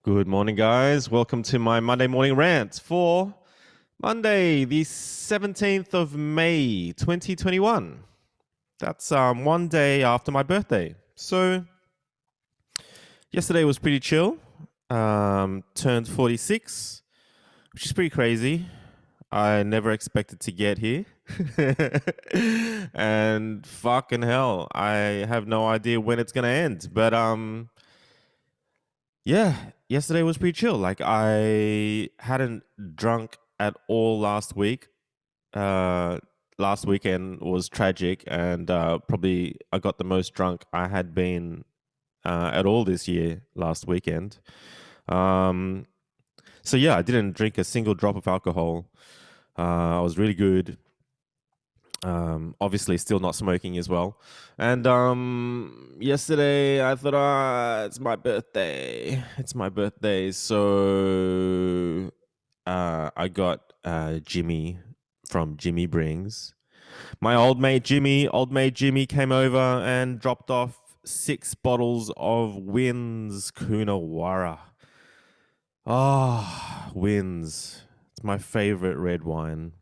Good morning, guys. Welcome to my Monday morning rant for Monday, the 17th of May, 2021. That's one day after my birthday. So, yesterday was pretty chill. Turned 46, which is pretty crazy. I never expected to get here. And fucking hell, I have no idea when it's going to end. But yeah, yesterday was pretty chill. Like I hadn't drunk at all last week. Uh Last weekend was tragic and probably I got the most drunk I had been at all this year last weekend. Um so yeah, I didn't drink a single drop of alcohol. I was really good. Obviously still not smoking as well. And yesterday I thought, it's my birthday. It's my birthday. So I got Jimmy from Jimmy Brings. My old mate Jimmy came over and dropped off 6 bottles of Wynn's Coonawarra. Ah, Wynn's. It's my favorite red wine.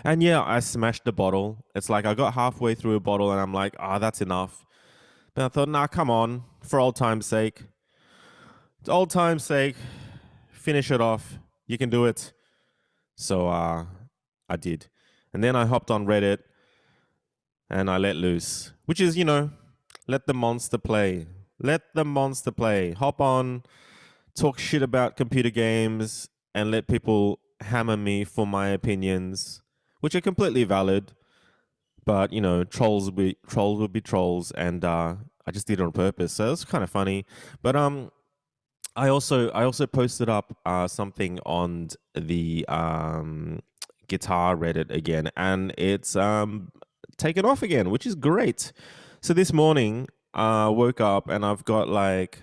And yeah, I smashed the bottle. It's like I got halfway through a bottle and I'm like, that's enough. But I thought, nah, come on, for old time's sake. It's old time's sake. Finish it off. You can do it. So I did. And then I hopped on Reddit and I let loose, which is, let the monster play. Let the monster play. Hop on, talk shit about computer games, and let people hammer me for my opinions, which are completely valid. But trolls will be trolls, and I just did it on purpose. So it's kind of funny. But I also posted up something on the guitar Reddit again, and it's taken off again, which is great. So this morning, woke up and I've got like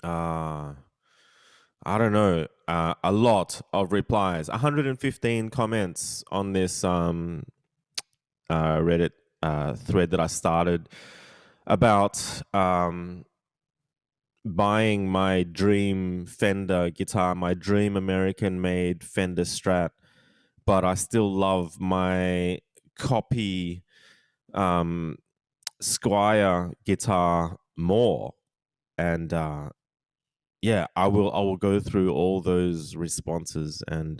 uh I don't know, a lot of replies, 115 comments on this Reddit thread that I started about buying my dream Fender guitar, my dream American made Fender Strat, but I still love my copy um, Squier guitar more. And yeah, I will go through all those responses and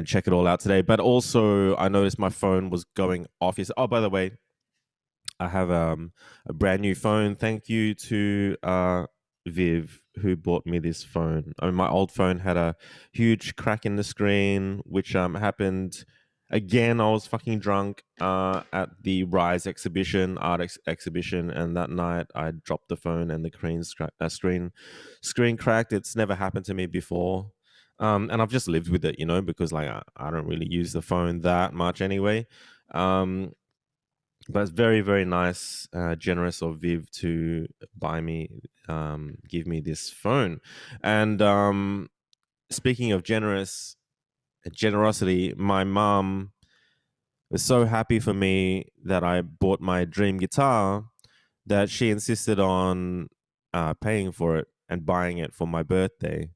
check it all out today. But also, I noticed my phone was going off. Oh, by the way, I have a brand new phone. Thank you to Viv who bought me this phone. I mean, my old phone had a huge crack in the screen, which happened again. I was fucking drunk at the Rise exhibition, exhibition, and that night I dropped the phone and the screen cracked. It's never happened to me before. And I've just lived with it, because like I don't really use the phone that much anyway. Um, but it's very, very nice, generous of Viv to buy me, give me this phone. And speaking of generosity, my mom was so happy for me that I bought my dream guitar that she insisted on paying for it and buying it for my birthday,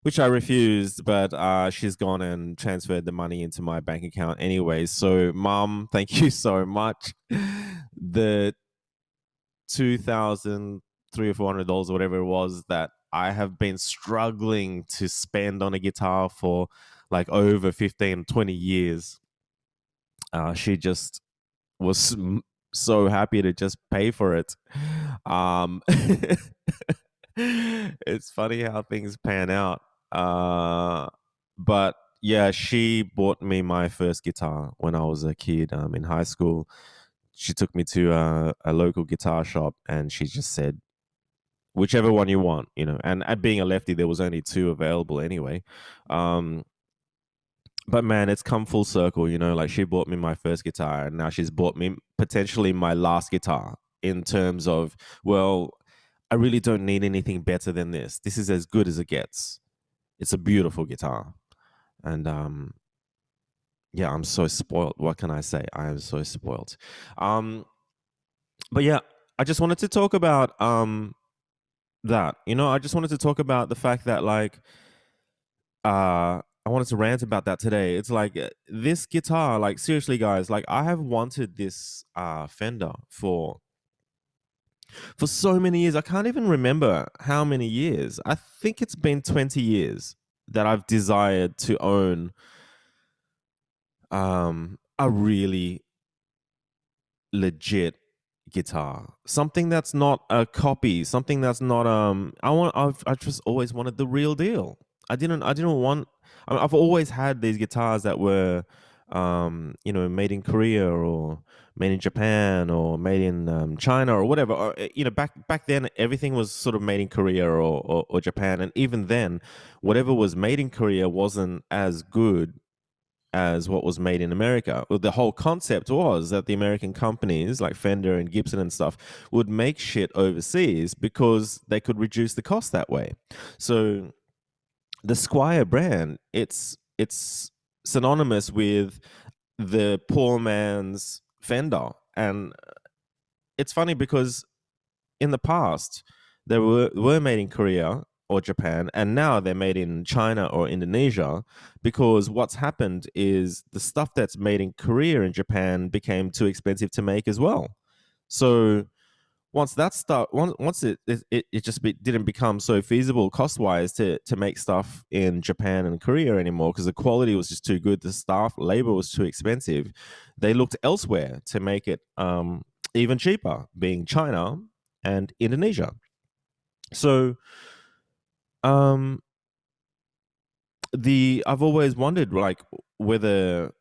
which I refused, but she's gone and transferred the money into my bank account anyway. So, Mom, thank you so much. The 2,000, $300 or $400, whatever it was, that I have been struggling to spend on a guitar for like over 15, 20 years. She just was so happy to just pay for it. Um, it's funny how things pan out. But yeah, she bought me my first guitar when I was a kid, in high school. She took me to a local guitar shop and she just said, whichever one you want, And at being a lefty, there was only two available anyway. Um, but man, it's come full circle, Like she bought me my first guitar, and now she's bought me potentially my last guitar. In terms of, well, I really don't need anything better than this. This is as good as it gets. It's a beautiful guitar, and yeah, I'm so spoiled. What can I say? I am so spoiled. But yeah, I just wanted to talk about that. I just wanted to talk about the fact that, like, I wanted to rant about that today. It's like, this guitar, like, seriously, guys, like, I have wanted this Fender for so many years. I can't even remember how many years. I think it's been 20 years that I've desired to own a really legit guitar, something that's not a copy, something that's not I just always wanted the real deal. I didn't want I've always had these guitars that were made in Korea, or made in Japan, or made in China, or whatever. Or, back then everything was sort of made in Korea, or Japan, and even then whatever was made in Korea wasn't as good as what was made in America. Well, the whole concept was that the American companies like Fender and Gibson and stuff would make shit overseas because they could reduce the cost that way. So the Squier brand, it's synonymous with the poor man's Fender. And it's funny because in the past they were made in Korea or Japan, and now they're made in China or Indonesia, because what's happened is the stuff that's made in Korea and Japan became too expensive to make as well. So once it just didn't become so feasible cost wise to make stuff in Japan and Korea anymore, because the quality was just too good, the staff labor was too expensive. They looked elsewhere to make it even cheaper, being China and Indonesia. So um the I've always wondered, like, whether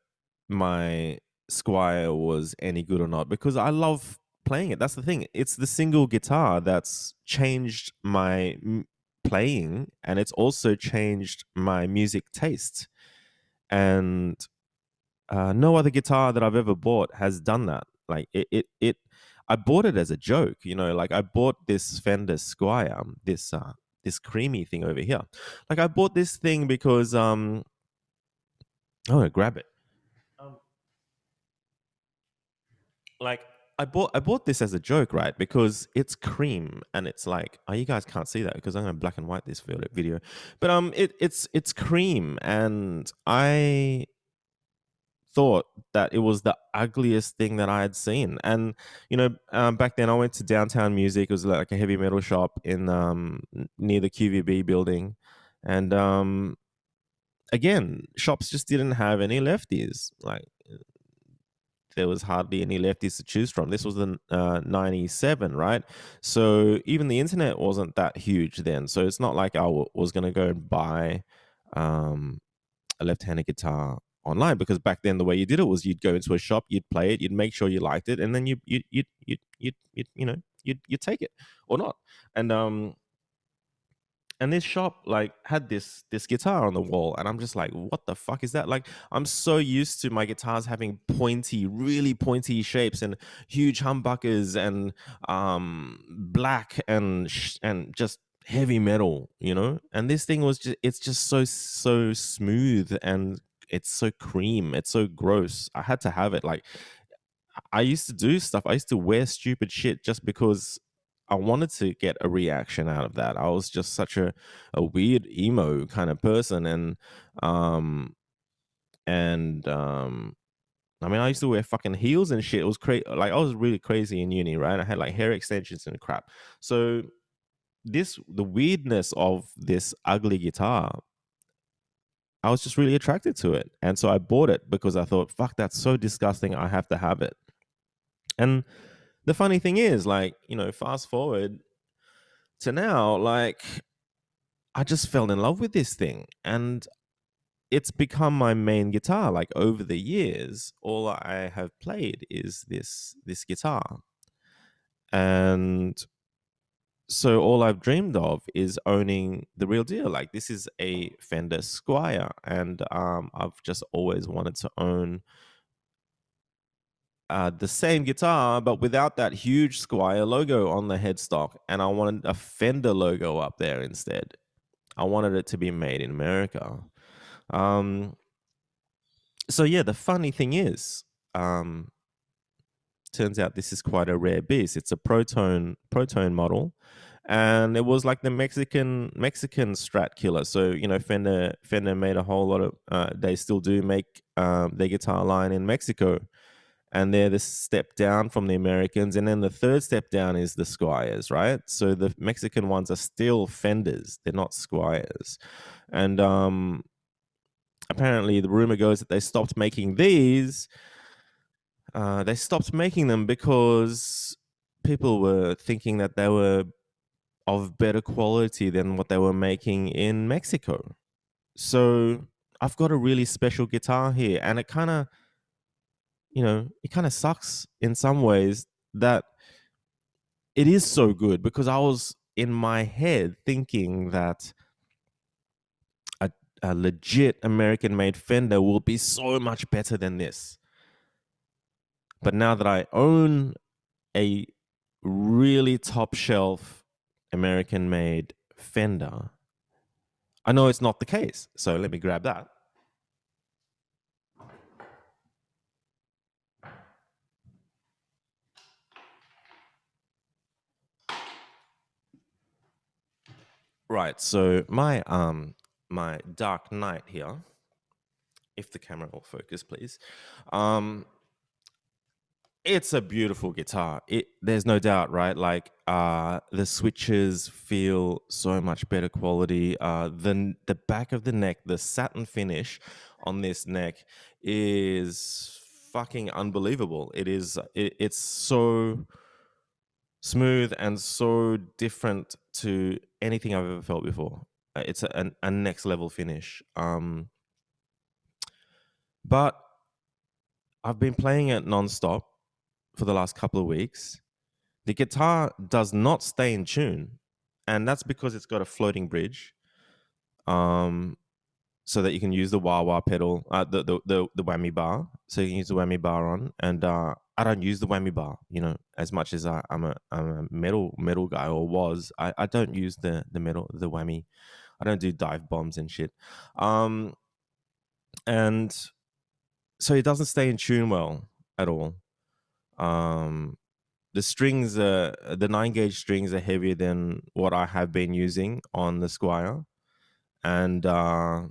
my Squier was any good or not, because I love playing it. That's the thing. It's the single guitar that's changed my playing, and it's also changed my music taste. And no other guitar that I've ever bought has done that. Like, it I bought it as a joke, like, I bought this Fender Squier, this creamy thing over here. Like, I bought this thing because I'm gonna grab it. Um, like, I bought this as a joke, right? Because it's cream, and it's like, oh, you guys can't see that because I'm gonna black and white this video. But it's cream, and I thought that it was the ugliest thing that I had seen. And back then I went to Downtown Music. It was like a heavy metal shop in near the QVB building, and again, shops just didn't have any lefties. Like, there was hardly any lefties to choose from. This was the 97, right? So even the internet wasn't that huge then. So it's not like I was going to go and buy um, a left-handed guitar online, because back then the way you did it was you'd go into a shop, you'd play it, you'd make sure you liked it, and then you'd take it or not. And this shop, like, had this guitar on the wall, and I'm just like, what the fuck is that? Like, I'm so used to my guitars having pointy, really pointy shapes, and huge humbuckers, and black, and just heavy metal, and this thing was just, it's just so smooth, and it's so cream, it's so gross. I had to have it. Like, I used to do stuff. I used to wear stupid shit just because I wanted to get a reaction out of that. I was just such a weird emo kind of person. Um and I mean, I used to wear fucking heels and shit. It was crazy. Like, I was really crazy in uni, right? I had like hair extensions and crap. So the weirdness of this ugly guitar, I was just really attracted to it. And so I bought it because I thought, fuck, that's so disgusting. I have to have it. And the funny thing is, like, fast forward to now, like, I just fell in love with this thing, and it's become my main guitar. Like, over the years, all I have played is this guitar. And so all I've dreamed of is owning the real deal. Like, this is a Fender Squier, and I've just always wanted to own the same guitar, but without that huge Squier logo on the headstock. And I wanted a Fender logo up there instead. I wanted it to be made in America. Um, so yeah, the funny thing is, turns out this is quite a rare beast. It's a proton model, and it was like the Mexican Strat killer. So Fender made a whole lot of. They still do make their guitar line in Mexico, and they're the step down from the Americans, and then the third step down is the Squiers, right? So the Mexican ones are still Fenders; they're not Squiers, and apparently the rumor goes that they stopped making these. They stopped making them because people were thinking that they were of better quality than what they were making in Mexico. So I've got a really special guitar here, and it kind of sucks in some ways that it is so good, because I was in my head thinking that a, a legit American made Fender will be so much better than this. But now that I own a really top shelf American made Fender, I know it's not the case. So let me grab that. Right. So my Dark Knight here, if the camera will focus, please. It's a beautiful guitar. There's no doubt, right? Like the switches feel so much better quality. The back of the neck, the satin finish on this neck is fucking unbelievable. It's so smooth and so different to anything I've ever felt before. It's a next level finish. But I've been playing it nonstop for the last couple of weeks. The guitar does not stay in tune, and that's because it's got a floating bridge, so that you can use the wah wah pedal, the whammy bar, so you can use the whammy bar on. And I don't use the whammy bar, as much as I'm a metal guy, or was. I don't use the whammy. I don't do dive bombs and shit, and so it doesn't stay in tune well at all. The strings, the 9 gauge strings are heavier than what I have been using on the Squier, and I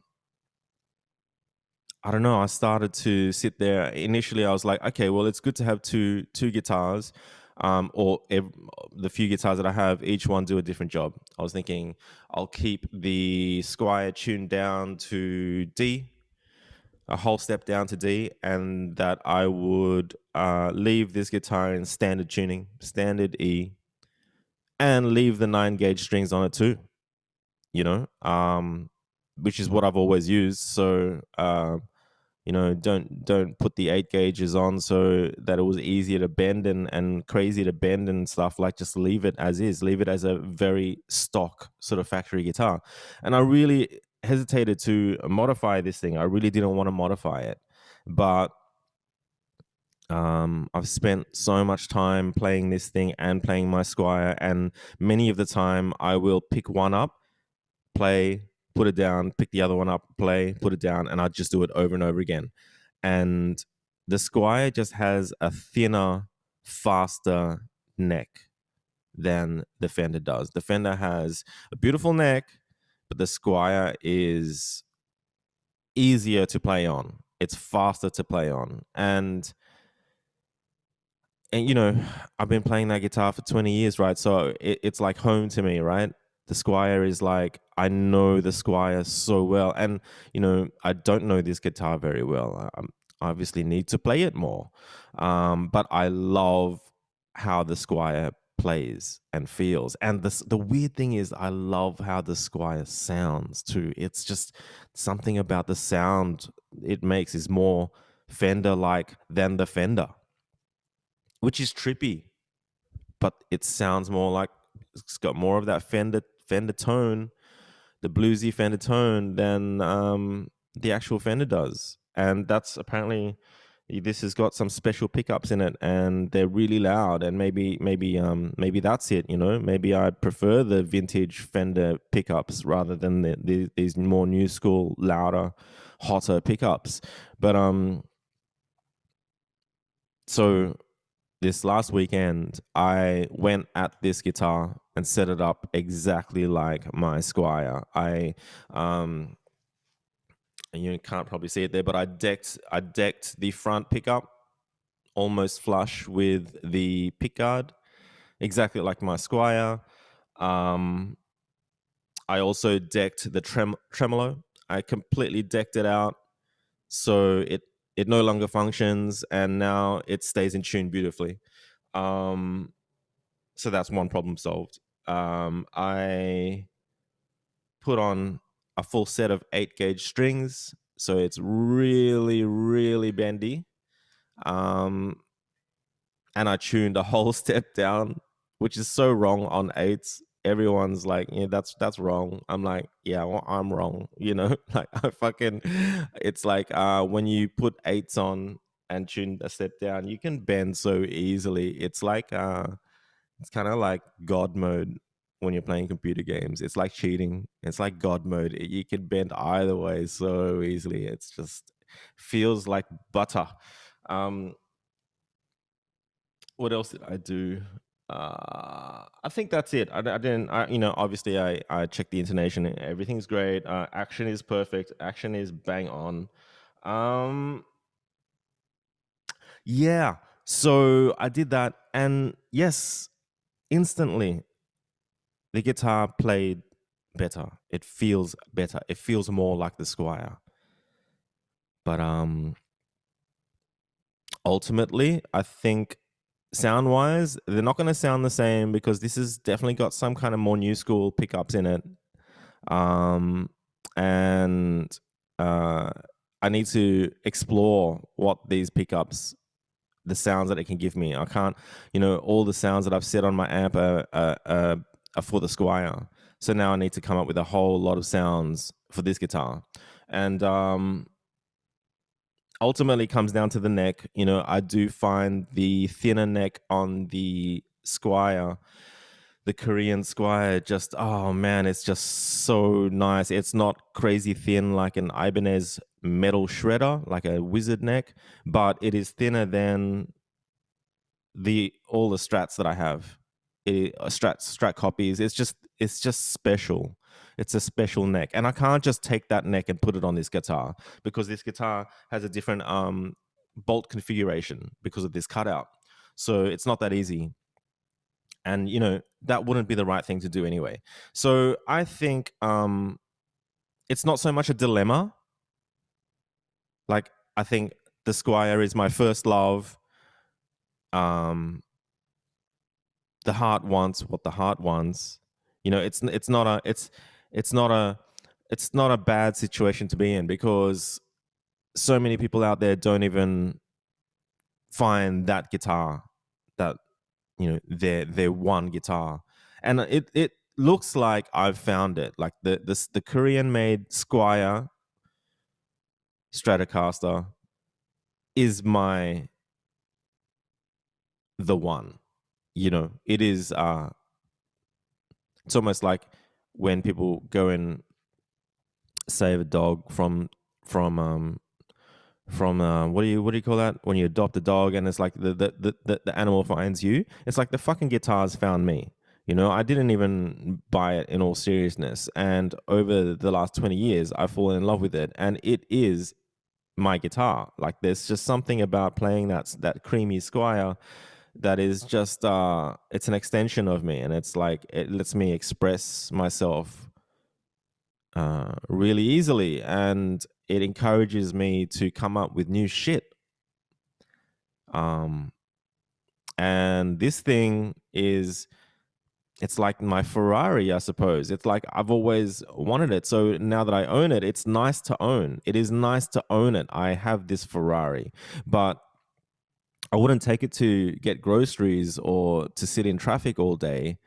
don't know. I started to sit there. Initially, I was like, okay, well, it's good to have two guitars, the few guitars that I have, each one do a different job. I was thinking I'll keep the Squier tuned down to D, a whole step down to D, and that I would leave this guitar in standard tuning, standard E, and leave the 9 gauge strings on it too. Which is what I've always used. So don't put the 8 gauges on so that it was easier to bend and crazy to bend and stuff. Like, just leave it as is, leave it as a very stock sort of factory guitar. And I really hesitated to modify this thing. I really didn't want to modify it, but I've spent so much time playing this thing and playing my Squier, and many of the time I will pick one up, play, put it down, pick the other one up, play, put it down, and I just do it over and over again. And the Squier just has a thinner, faster neck than the Fender does. The Fender has a beautiful neck, but the Squier is easier to play on. It's faster to play on. And I've been playing that guitar for 20 years, right? So it's like home to me, right? The Squier is like, I know the Squier so well. And I don't know this guitar very well. I obviously need to play it more, but I love how the Squier plays and feels. And the weird thing is, I love how the Squier sounds too. It's just something about the sound it makes is more Fender like than the Fender, which is trippy, but it sounds more like it's got more of that Fender tone, the bluesy Fender tone, than the actual Fender does. And that's apparently, this has got some special pickups in it, and they're really loud. And maybe that's it. Maybe I prefer the vintage Fender pickups rather than these more new school, louder, hotter pickups. But so this last weekend, I went at this guitar and set it up exactly like my Squier. Um, you can't probably see it there, but I decked the front pickup almost flush with the pickguard, exactly like my Squier. Um, I also decked the tremolo. I completely decked it out so it no longer functions, and now it stays in tune beautifully. Um, so that's one problem solved. I put on a full set of 8 gauge strings, so it's really really bendy. Um, and I tuned a whole step down, which is so wrong on eights. Everyone's like, yeah, that's wrong. I'm like, yeah, well, I'm wrong. Like I fucking, it's like when you put eights on and tune a step down, you can bend so easily. It's kind of like God mode when you're playing computer games. It's like cheating. It's like God mode. You can bend either way so easily. It's just feels like butter. Um, what else did I do? I think that's it. I didn't. Obviously, I checked the intonation. Everything's great. Action is perfect. Action is bang on. Um, yeah. So I did that, and yes, instantly the guitar played better. It feels better. It feels more like the Squire. But ultimately, I think sound wise, they're not going to sound the same because this has definitely got some kind of more new school pickups in it. Um, and uh, I need to explore what these pickups, the sounds that it can give me. I can't, all the sounds that I've set on my amp are for the Squire. So now I need to come up with a whole lot of sounds for this guitar. And ultimately comes down to the neck. I do find the thinner neck on the Squire, the Korean Squire, just, oh man, it's just so nice. It's not crazy thin like an Ibanez metal shredder, like a wizard neck, but it is thinner than the all the Strats that I have. Strat copies. It's just special. It's a special neck, and I can't just take that neck and put it on this guitar because this guitar has a different bolt configuration because of this cutout. So it's not that easy, and that wouldn't be the right thing to do anyway. So I think it's not so much a dilemma. Like I think the Squire is my first love. Um, the heart wants what the heart wants. It's not a bad situation to be in because so many people out there don't even find that guitar, that their one guitar, and it looks like I've found it. Like the Korean made Squier Stratocaster is the one. It is. It's almost like when people go and save a dog from what do you call that when you adopt a dog and it's like the animal finds you. It's like the fucking guitars found me. I didn't even buy it in all seriousness, and over the last 20 years I've fallen in love with it, and it is my guitar. Like there's just something about playing that creamy Squire that is just it's an extension of me, and it's like it lets me express myself really easily, and it encourages me to come up with new shit. Um, and this thing is, it's like my Ferrari, I suppose. It's like I've always wanted it. So now that I own it, it's nice to own. It is nice to own it. I have this Ferrari, but I wouldn't take it to get groceries or to sit in traffic all day.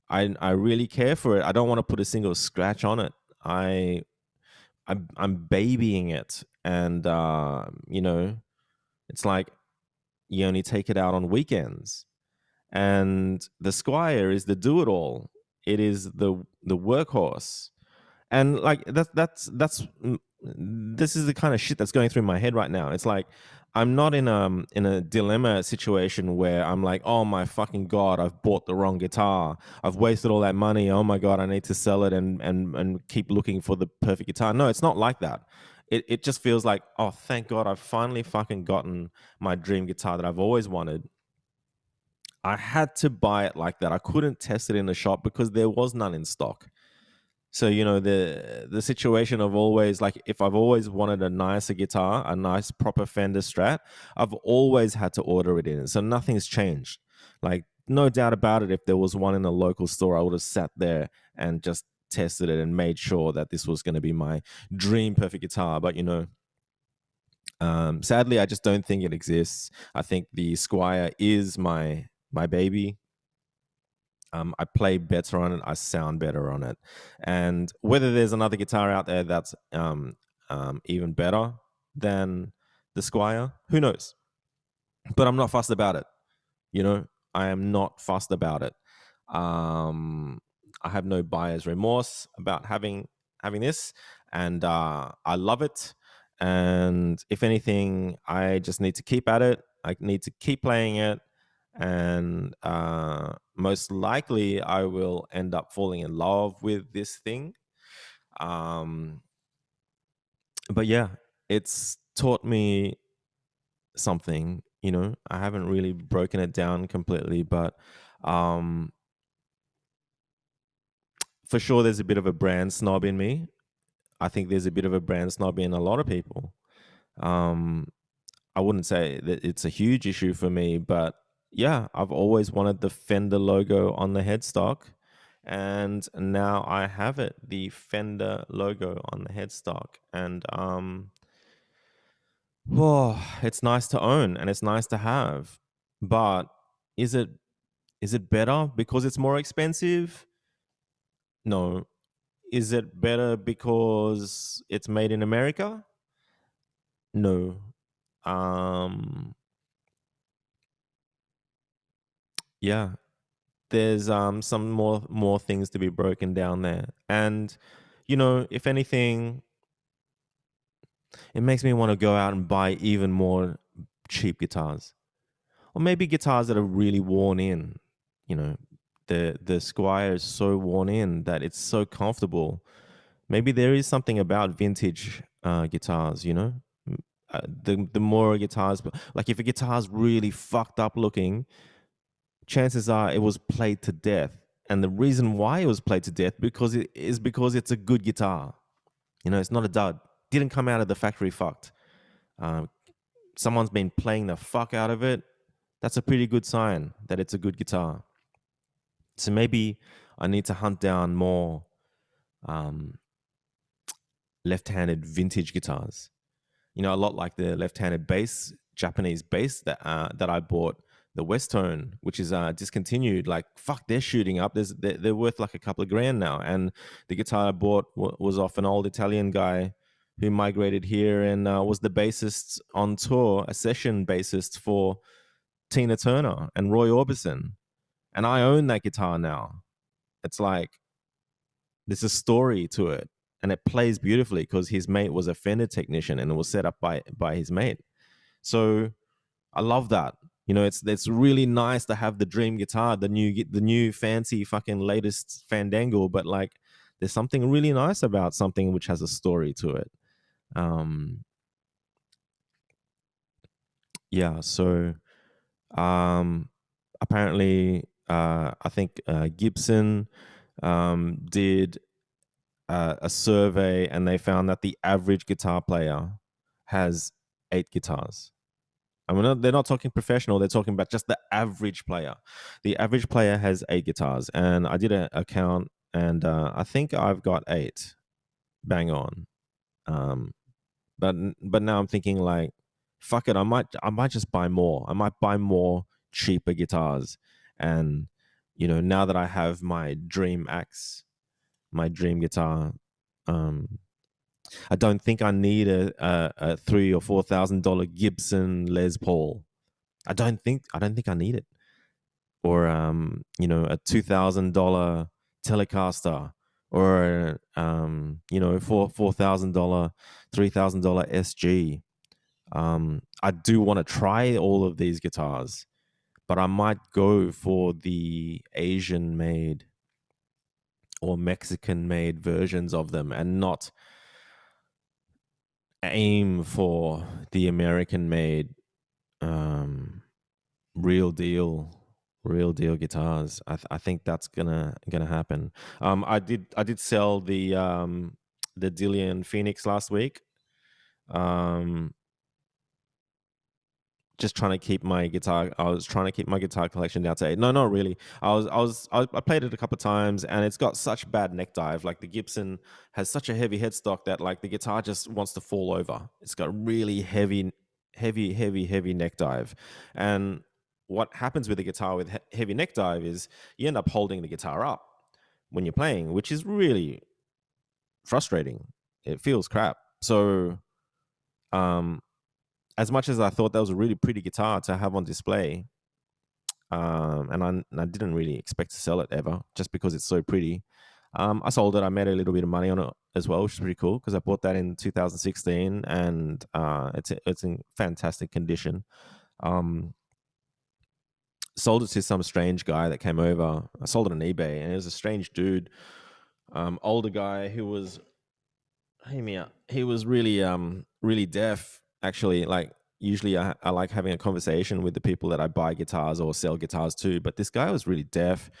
I really care for it. I don't want to put a single scratch on it. I'm babying it, and it's like you only take it out on weekends. And the Squire is the do-it-all. It is the workhorse, And like this is the kind of shit that's going through my head right now. It's like I'm not in a dilemma situation where I'm like, oh my fucking god, I've bought the wrong guitar, I've wasted all that money, oh my god, I need to sell it and keep looking for the perfect guitar. No, it's not like that. It just feels like, oh thank god, I've finally fucking gotten my dream guitar that I've always wanted. I had to buy it like that. I couldn't test it in the shop because there was none in stock. So the situation of always, like, if I've always wanted a nicer guitar, a nice proper Fender Strat, I've always had to order it in. So nothing's changed. Like, no doubt about it, if there was one in a local store, I would have sat there and just tested it and made sure that this was going to be my dream perfect guitar. But sadly, I just don't think it exists. I think the Squier is my baby. I play better on it. I sound better on it. And whether there's another guitar out there that's even better than the Squire, who knows? But I'm not fussed about it. You know, I am not fussed about it. Um, I have no buyer's remorse about having this, and I love it. And if anything, I just need to keep at it. I need to keep playing it, and most likely, I will end up falling in love with this thing. Um, but yeah, it's taught me something. I haven't really broken it down completely, but um, for sure, there's a bit of a brand snob in me. I think there's a bit of a brand snob in a lot of people. Um, I wouldn't say that it's a huge issue for me, but yeah, I've always wanted the Fender logo on the headstock, and now I have it, the Fender logo on the headstock, and it's nice to own and it's nice to have, but is it is it better because it's more expensive? No. Is it better because it's made in America? No. Um, yeah, there's some more things to be broken down there. And if anything, it makes me want to go out and buy even more cheap guitars. Or maybe guitars that are really worn in. You know, the Squire is so worn in that it's so comfortable. Maybe there is something about vintage guitars. The more guitars, like if a guitar's really fucked up looking, chances are it was played to death. And the reason why it was played to death because it's a good guitar. It's not a dud. Didn't come out of the factory fucked. Um, Someone's been playing the fuck out of it. That's a pretty good sign that it's a good guitar. So maybe I need to hunt down more um, left-handed vintage guitars. A lot like the left-handed bass, Japanese bass that I bought, the West Tone, which is discontinued. Like fuck, they're shooting up. They're worth like a couple of grand now. And the guitar I bought was off an old Italian guy who migrated here and was the bassist on tour, a session bassist for Tina Turner and Roy Orbison. And I own that guitar now. It's like there's a story to it, and it plays beautifully because his mate was a Fender technician and it was set up by his mate. So I love that. It's really nice to have the dream guitar, the new fancy fucking latest Fandangle, but like there's something really nice about something which has a story to it. Um, yeah. So apparently, I think Gibson did a survey, and they found that the average guitar player has 8 guitars. And they're not talking professional, they're talking about just the average player. The average player has 8 guitars. And I did a count, and I think I've got 8. Bang on. Um, but now I'm thinking like, fuck it, I might just buy more. I might buy more cheaper guitars. And now that I have my dream axe, my dream guitar, um, I don't think I need a $3,000 or $4,000 Gibson Les Paul. I don't think I need it. Or a $2,000 Telecaster or $4,000, $3,000 SG. I do want to try all of these guitars, but I might go for the Asian made or Mexican made versions of them and not aim for the American made um, real deal real deal guitars. I think that's gonna happen. I did sell the Dillian Phoenix last week. Um, just trying to keep my guitar. I was trying to keep my guitar collection down to eight. No, not really. I played it a couple of times, and it's got such bad neck dive. Like the Gibson has such a heavy headstock that like the guitar just wants to fall over. It's got really heavy neck dive, and what happens with a guitar with heavy neck dive is you end up holding the guitar up when you're playing, which is really frustrating. It feels crap. So, um, as much as I thought that was a really pretty guitar to have on display, and I didn't really expect to sell it ever just because it's so pretty. I sold it. I made a little bit of money on it as well, which is pretty cool because I bought that in 2016, and it's in fantastic condition. Um, Sold it to some strange guy that came over. I sold it on eBay, and it was a strange dude, older guy who was, hear me out. He was really deaf. Actually, like usually I like having a conversation with the people that I buy guitars or sell guitars to, but this guy was really deaf,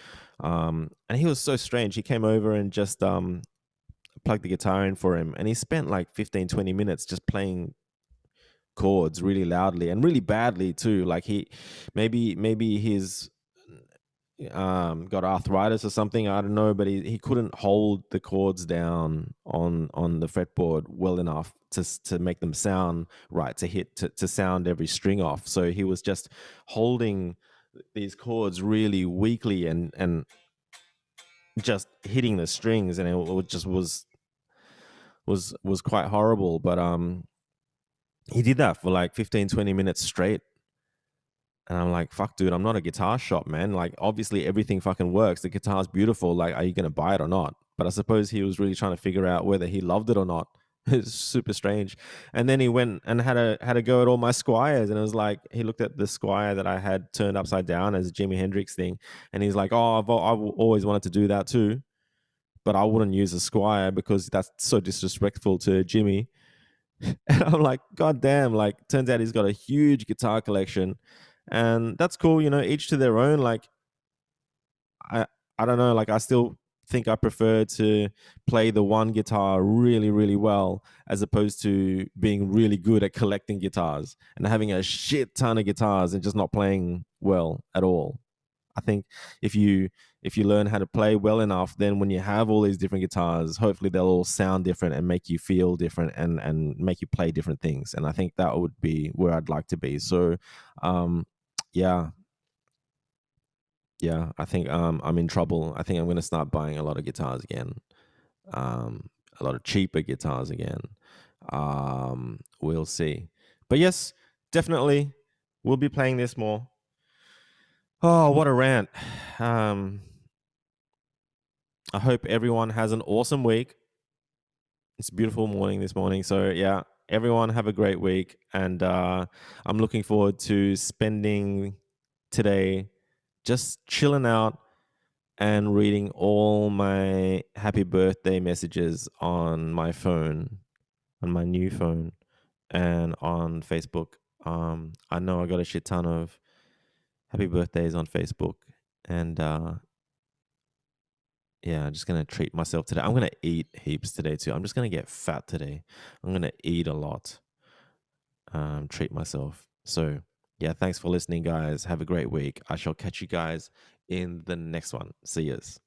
and he was so strange. He came over and just plugged the guitar in for him, and he spent like 15-20 minutes just playing chords really loudly and really badly too. Like maybe his got arthritis or something, I don't know, but he couldn't hold the chords down on the fretboard well enough to make them sound right, to sound every string off. So he was just holding these chords really weakly and just hitting the strings, and it just was quite horrible. But he did that for like 15-20 minutes straight. And I'm like, fuck, dude, I'm not a guitar shop, man. Like, obviously, everything fucking works. The guitar's beautiful. Like, are you going to buy it or not? But I suppose he was really trying to figure out whether he loved it or not. It's super strange. And then he went and had a go at all my Squiers. And it was like, he looked at the Squier that I had turned upside down as a Jimi Hendrix thing. And he's like, oh, I've always wanted to do that too. But I wouldn't use a Squier because that's so disrespectful to Jimmy. And I'm like, God damn, like, turns out he's got a huge guitar collection. And that's cool, each to their own. Like, I I don't know, like I still think I prefer to play the one guitar really, really well as opposed to being really good at collecting guitars and having a shit ton of guitars and just not playing well at all. I think if you if you learn how to play well enough, then when you have all these different guitars, hopefully they'll all sound different and make you feel different and make you play different things. And I think that would be where I'd like to be. So, um, yeah, yeah, I think I'm in trouble. I think I'm going to start buying a lot of guitars again, a lot of cheaper guitars again. We'll see. But yes, definitely, we'll be playing this more. Oh, what a rant! Um, I hope everyone has an awesome week. It's a beautiful morning this morning. So, yeah, everyone have a great week. And I'm looking forward to spending today just chilling out and reading all my happy birthday messages on my phone, on my new phone, and on Facebook. I know I got a shit ton of happy birthdays on Facebook. And yeah, I'm just gonna treat myself today. I'm gonna eat heaps today too. I'm just gonna get fat today. I'm gonna eat a lot. Treat myself. So yeah, thanks for listening, guys. Have a great week. I shall catch you guys in the next one. See yous.